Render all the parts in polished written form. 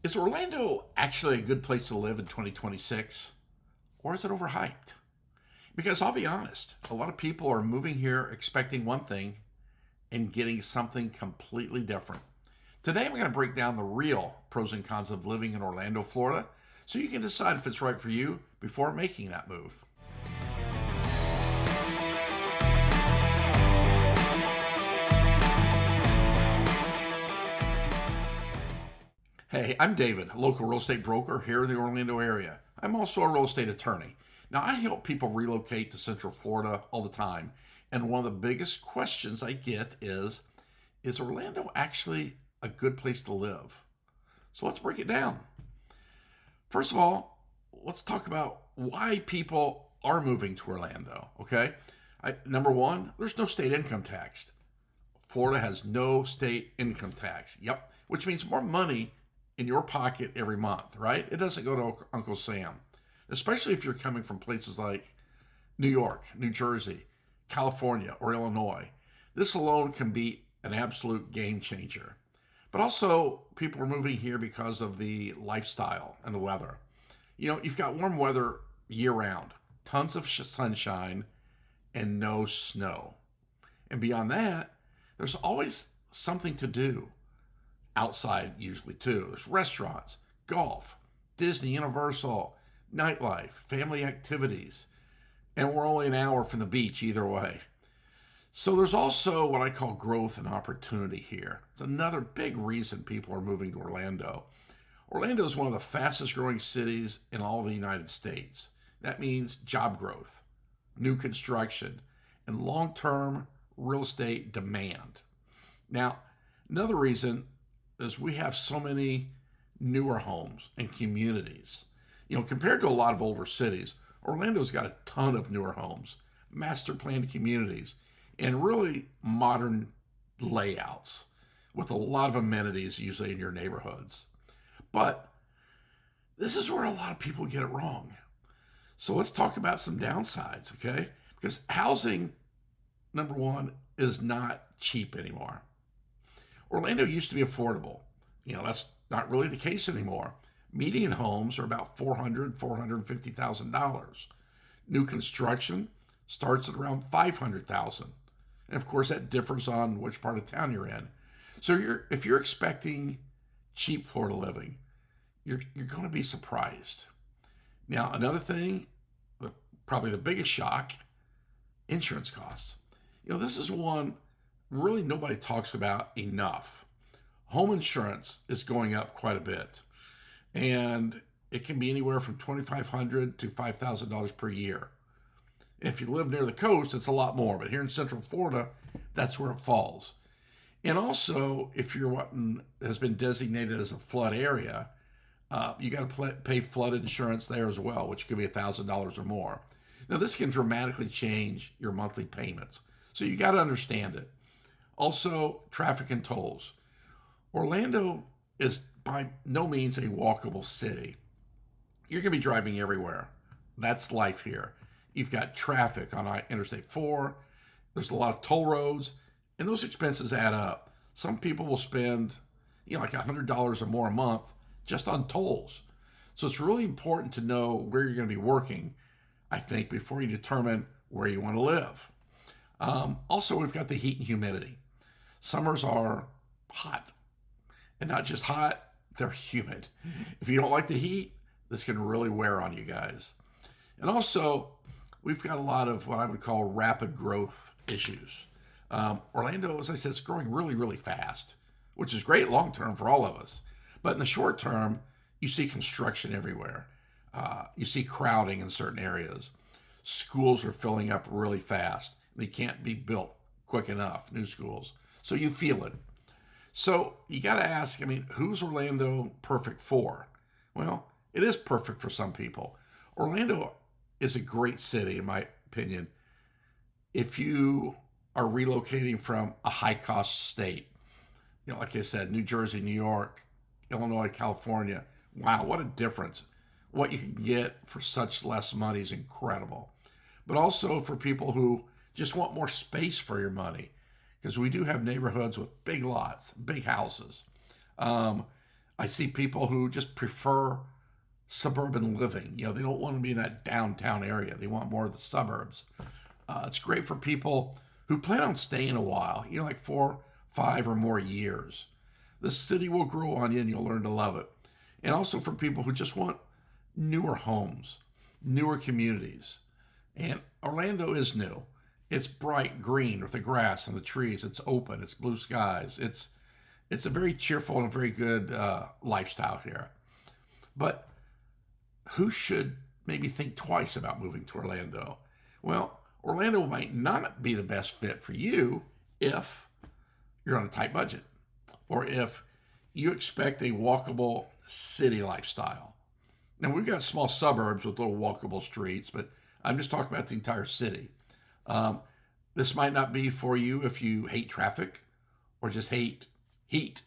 Is Orlando actually a good place to live in 2026? Or is it overhyped? Because I'll be honest, a lot of people are moving here expecting one thing and getting something completely different. Today, I'm going to break down the real pros and cons of living in Orlando, Florida, so you can decide if it's right for you before making that move. Hey, I'm David, a local real estate broker here in the Orlando area. I'm also a real estate attorney. Now, I help people relocate to Central Florida all the time, and one of the biggest questions I get is Orlando actually a good place to live? So let's break it down. First of all, let's talk about why people are moving to Orlando, okay? Number one, there's no state income tax. Florida has no state income tax. Yep, which means more money in your pocket every month, right? It doesn't go to Uncle Sam, especially if you're coming from places like New York, New Jersey, California, or Illinois. This alone can be an absolute game changer. But also, people are moving here because of the lifestyle and the weather. You know, you've got warm weather year round, tons of sunshine, and no snow. And beyond that, there's always something to do outside, usually, too. There's restaurants, golf, Disney, Universal, nightlife, family activities, and we're only an hour from the beach either way. So there's also what I call growth and opportunity here. It's another big reason people are moving to Orlando. Orlando is one of the fastest growing cities in all of the United States. That means job growth, new construction, and long-term real estate demand. Now, another reason is we have so many newer homes and communities. You know, compared to a lot of older cities, Orlando's got a ton of newer homes, master planned communities, and really modern layouts with a lot of amenities usually in your neighborhoods. But this is where a lot of people get it wrong. So let's talk about some downsides, okay? Because housing, number one, is not cheap anymore. Orlando used to be affordable. You know, that's not really the case anymore. Median homes are about $450,000. New construction starts at around $500,000. And of course, that differs on which part of town you're in. So if you're expecting cheap Florida living, you're going to be surprised. Now, another thing, probably the biggest shock, insurance costs. You know, this is one really nobody talks about enough. Home insurance is going up quite a bit, and it can be anywhere from $2,500 to $5,000 per year. If you live near the coast, it's a lot more, but here in Central Florida, that's where it falls. And also, if you're what has been designated as a flood area, you got to pay flood insurance there as well, which could be $1,000 or more. Now, this can dramatically change your monthly payments, so you got to understand it. Also, traffic and tolls. Orlando is by no means a walkable city. You're going to be driving everywhere. That's life here. You've got traffic on Interstate 4. There's a lot of toll roads, and those expenses add up. Some people will spend, like $100 or more a month just on tolls. So it's really important to know where you're going to be working, I think, before you determine where you want to live. Also, we've got the heat and humidity. Summers are hot, and not just hot, they're humid. If you don't like the heat, this can really wear on you guys. And also, we've got a lot of what I would call rapid growth issues. Orlando, as I said, is growing really, really fast, which is great long term for all of us. But in the short term, you see construction everywhere. You see crowding in certain areas. Schools are filling up really fast. They can't be built quick enough, new schools. So you feel it. So you got to ask, who's Orlando perfect for? Well, it is perfect for some people. Orlando is a great city, in my opinion, if you are relocating from a high-cost state. Like I said, New Jersey, New York, Illinois, California. Wow, what a difference. What you can get for such less money is incredible. But also for people who just want more space for your money, because we do have neighborhoods with big lots, big houses. I see people who just prefer suburban living. They don't want to be in that downtown area. They want more of the suburbs. It's great for people who plan on staying a while, like 4, 5, or more years. The city will grow on you and you'll learn to love it. And also for people who just want newer homes, newer communities. And Orlando is new. It's bright green with the grass and the trees. It's open. It's blue skies. It's a very cheerful and very good lifestyle here. But who should maybe think twice about moving to Orlando? Well, Orlando might not be the best fit for you if you're on a tight budget or if you expect a walkable city lifestyle. Now, we've got small suburbs with little walkable streets, but I'm just talking about the entire city. This might not be for you if you hate traffic or just hate heat.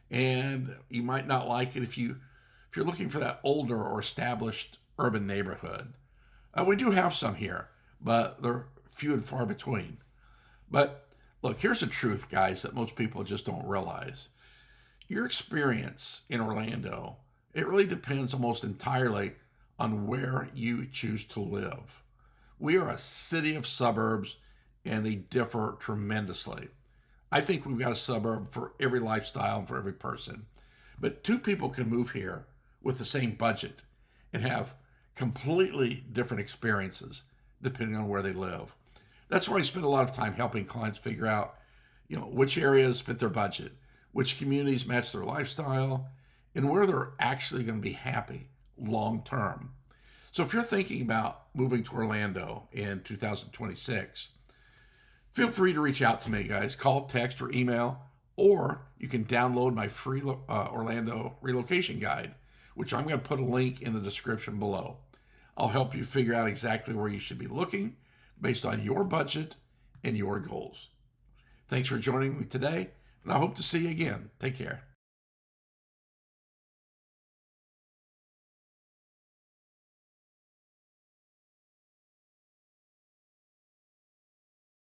And you might not like it if you're looking for that older or established urban neighborhood. We do have some here, but they're few and far between. But look, here's the truth, guys, that most people just don't realize. Your experience in Orlando, it really depends almost entirely on where you choose to live. We are a city of suburbs, and they differ tremendously. I think we've got a suburb for every lifestyle and for every person. But two people can move here with the same budget and have completely different experiences depending on where they live. That's why I spend a lot of time helping clients figure out, which areas fit their budget, which communities match their lifestyle, and where they're actually going to be happy long term. So if you're thinking about moving to Orlando in 2026, feel free to reach out to me, guys. Call, text, or email, or you can download my free Orlando relocation guide, which I'm going to put a link in the description below. I'll help you figure out exactly where you should be looking based on your budget and your goals. Thanks for joining me today, and I hope to see you again. Take care.